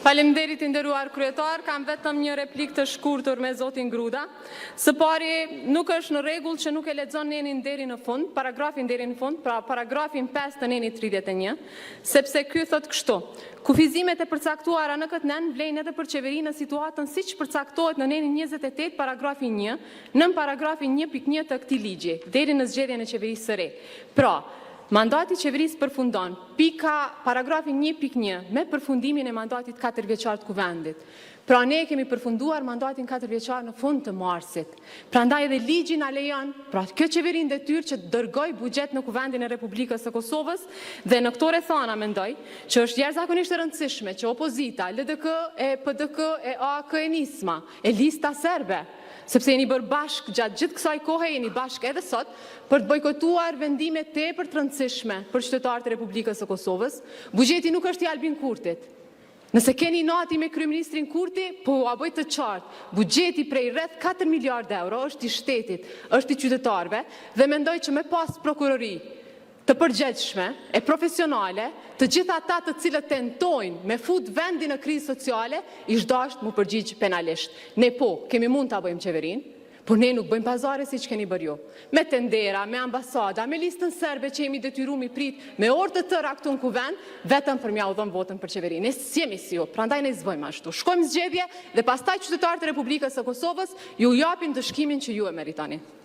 Faleminderit i nderuar kryetar, kam vetëm një replik të shkurtër me zotin Gruda. Së pari, nuk është në rregull që nuk e lexon nenin deri në fund, paragrafin deri në fund, pra paragrafin 5 të nenit 31, sepse ky thot kështu: kufizimet e përcaktuara në këtë nen vlejnë edhe për qeverinë në situatën siç përcaktohet në nenin 28 paragrafin 1, nën paragrafin 1.1 të këtij ligji, deri në zgjedhjen e qeverisë së re. Pra, mandati i qeverisë përfundon, paragrafin 1.1, me përfundimin e mandatit 4 vjeçar të kuvendit. Pra ne kemi përfunduar mandatin 4 vjeçar në fund të marsit. Prandaj edhe ligji na lejon, pra kjo qeveri në detyrë që të dërgoj buxhet në kuvendin e Republikës së Kosovës, dhe në këto rrethana mendoj që është jashtëzakonisht e rëndësishme që opozita, LDK, PDK, AK e Nisma, e lista serbe, sepse jeni bërë bashkë gjatë gjithë kësaj kohe, jeni bashkë edhe sot, për të bojkotuar vendime tepër të rëndësishme për qytetarët e Republikës së Kosovës. Buxheti nuk është i Albin Kurtit. Nëse keni nati me kryeministrin Kurti, po a bëj të qartë, buxheti prej rreth 4 miliardë euro është i shtetit, është i qytetarëve, dhe mendoj që me pas prokurori të përgjegjshme, e profesionale, të gjitha ata të cilët tentojnë me fut vendin në krizë sociale, ish dasht mu përgjigj penalisht. Ne po, kemi mund të bëjmë qeverinë, por ne nuk bëjmë pazare si që keni bërë ju. Me tendera, me ambasada, me listën serbe që jemi detyru mi prit, me orë të tëra këtu në kuvend, vetëm për mja u dhëmë votën për qeverinë. Ne s'jemi si ju, prandaj ne s'bëjmë ashtu. Shkojmë zgjedhje dhe pastaj qytetarët e Republikës së Kosovës ju japin dëshkimin që ju e meritoni.